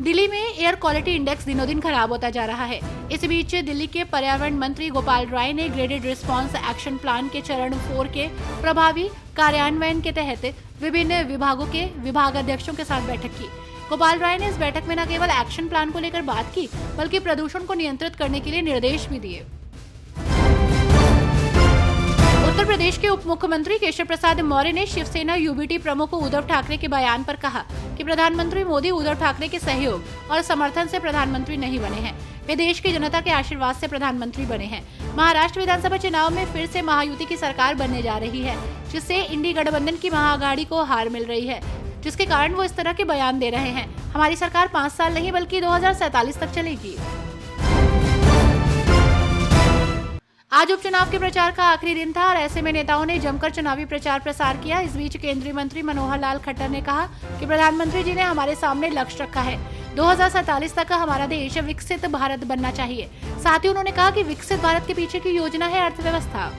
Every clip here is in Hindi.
दिल्ली में एयर क्वालिटी इंडेक्स दिनों दिन खराब होता जा रहा है। इस बीच दिल्ली के पर्यावरण मंत्री गोपाल राय ने ग्रेडेड रिस्पांस एक्शन प्लान के चरण 4 के प्रभावी कार्यान्वयन के तहत विभिन्न विभागों के विभागाध्यक्षों के साथ बैठक की। गोपाल राय ने इस बैठक में न केवल एक्शन प्लान को लेकर बात की, बल्कि प्रदूषण को नियंत्रित करने के लिए निर्देश भी दिए। उत्तर प्रदेश के उप मुख्यमंत्री केशव प्रसाद मौर्य ने शिवसेना यूबीटी प्रमुख उद्धव ठाकरे के बयान पर कहा कि प्रधानमंत्री मोदी उद्धव ठाकरे के सहयोग और समर्थन से प्रधानमंत्री नहीं बने हैं, वे देश की जनता के आशीर्वाद से प्रधानमंत्री बने हैं। महाराष्ट्र विधानसभा चुनाव में फिर से महायुति की सरकार बनने जा रही है, जिससे इंडी गठबंधन की महाअघाड़ी को हार मिल रही है, जिसके कारण वो इस तरह के बयान दे रहे हैं। हमारी सरकार 5 साल नहीं बल्कि 2047 तक चलेगी। आज उपचुनाव के प्रचार का आखिरी दिन था और ऐसे में नेताओं ने जमकर चुनावी प्रचार प्रसार किया। इस बीच केंद्रीय मंत्री मनोहर लाल खट्टर ने कहा कि प्रधानमंत्री जी ने हमारे सामने लक्ष्य रखा है, 2047 तक हमारा देश विकसित भारत बनना चाहिए। साथ ही उन्होंने कहा कि विकसित भारत के पीछे की योजना है अर्थव्यवस्था।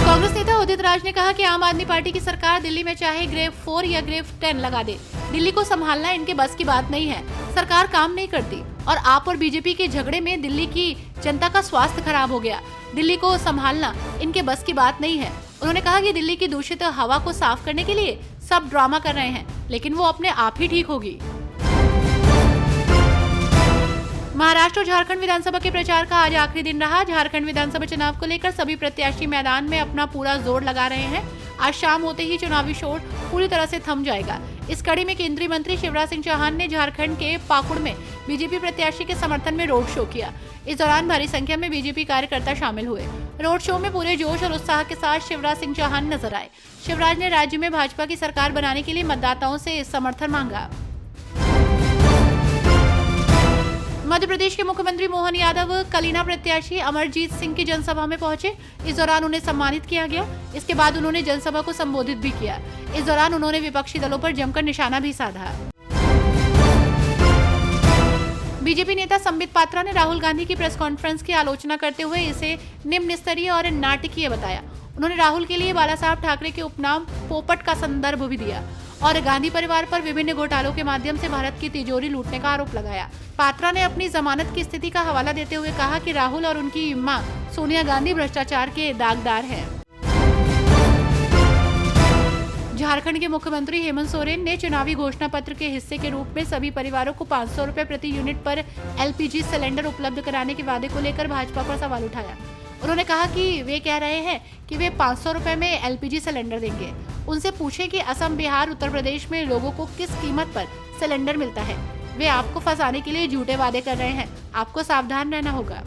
कांग्रेस नेता उदित राज ने कहा कि आम आदमी पार्टी की सरकार दिल्ली में चाहे ग्रेड 4 या ग्रेड 10 लगा दे, दिल्ली को संभालना इनके बस की बात नहीं है। सरकार काम नहीं करती और आप और बीजेपी के झगड़े में दिल्ली की जनता का स्वास्थ्य खराब हो गया। दिल्ली को संभालना इनके बस की बात नहीं है। उन्होंने कहा कि दिल्ली की दूषित हवा को साफ करने के लिए सब ड्रामा कर रहे हैं, लेकिन वो अपने आप ही ठीक होगी। महाराष्ट्र और झारखंड विधानसभा के प्रचार का आज आखिरी दिन रहा। झारखंड विधानसभा चुनाव को लेकर सभी प्रत्याशी मैदान में अपना पूरा जोर लगा रहे हैं। आज शाम होते ही चुनावी शोर पूरी तरह से थम जाएगा। इस कड़ी में केंद्रीय मंत्री शिवराज सिंह चौहान ने झारखंड के पाकुड़ में बीजेपी प्रत्याशी के समर्थन में रोड शो किया। इस दौरान भारी संख्या में बीजेपी कार्यकर्ता शामिल हुए। रोड शो में पूरे जोश और उत्साह के साथ शिवराज सिंह चौहान नजर आए। शिवराज ने राज्य में भाजपा की सरकार बनाने के लिए मतदाताओं से समर्थन मांगा। मध्य प्रदेश के मुख्यमंत्री मोहन यादव कलीना प्रत्याशी अमरजीत सिंह की जनसभा में पहुंचे। इस दौरान उन्हें सम्मानित किया गया। इसके बाद उन्होंने जनसभा को संबोधित भी किया। इस दौरान उन्होंने विपक्षी दलों पर जमकर निशाना भी साधा। बीजेपी नेता संबित पात्रा ने राहुल गांधी की प्रेस कॉन्फ्रेंस की आलोचना करते हुए इसे निम्न स्तरीय और नाटकीय बताया। उन्होंने राहुल के लिए बाला साहब ठाकरे के उपनाम पोपट का संदर्भ भी दिया और गांधी परिवार पर विभिन्न घोटालों के माध्यम से भारत की तिजोरी लूटने का आरोप लगाया। पात्रा ने अपनी जमानत की स्थिति का हवाला देते हुए कहा कि राहुल और उनकी मां सोनिया गांधी भ्रष्टाचार के दागदार हैं। झारखंड के मुख्यमंत्री हेमंत सोरेन ने चुनावी घोषणा पत्र के हिस्से के रूप में सभी परिवारों को 500 रुपए प्रति यूनिट पर एलपीजी सिलेंडर उपलब्ध कराने के वादे को लेकर भाजपा पर सवाल उठाया। उन्होंने कहा कि वे कह रहे हैं कि वे 500 रुपए में एलपीजी सिलेंडर देंगे। उनसे पूछें कि असम, बिहार, उत्तर प्रदेश में लोगों को किस कीमत पर सिलेंडर मिलता है। वे आपको फंसाने के लिए झूठे वादे कर रहे हैं, आपको सावधान रहना होगा।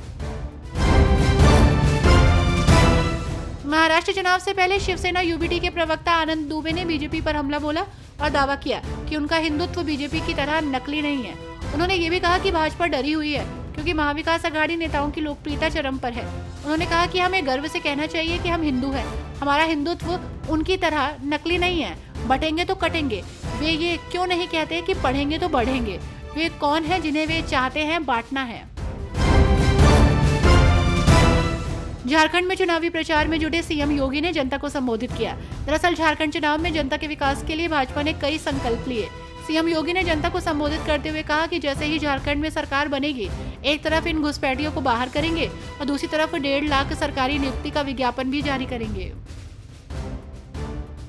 महाराष्ट्र चुनाव से पहले शिवसेना यूबीटी के प्रवक्ता आनंद दुबे ने बीजेपी पर हमला बोला और दावा किया कि उनका हिंदुत्व बीजेपी की तरह नकली नहीं है। उन्होंने ये भी कहा कि भाजपा डरी हुई है क्योंकि महाविकास अघाड़ी नेताओं की लोकप्रियता चरम पर है। उन्होंने कहा कि हमें गर्व से कहना चाहिए कि हम हिंदू हैं। हमारा हिंदुत्व उनकी तरह नकली नहीं है। बटेंगे तो कटेंगे। वे ये क्यों नहीं कहते कि पढ़ेंगे तो बढ़ेंगे। वे कौन है जिन्हें वे चाहते हैं बांटना है। झारखंड में चुनावी प्रचार में जुटे सीएम योगी ने जनता को संबोधित किया। दरअसल झारखंड चुनाव में जनता के विकास के लिए भाजपा ने कई संकल्प लिए। सीएम योगी ने जनता को संबोधित करते हुए कहा कि जैसे ही झारखंड में सरकार बनेगी, एक तरफ इन घुसपैठियों को बाहर करेंगे और दूसरी तरफ 1.5 लाख सरकारी नियुक्ति का विज्ञापन भी जारी करेंगे।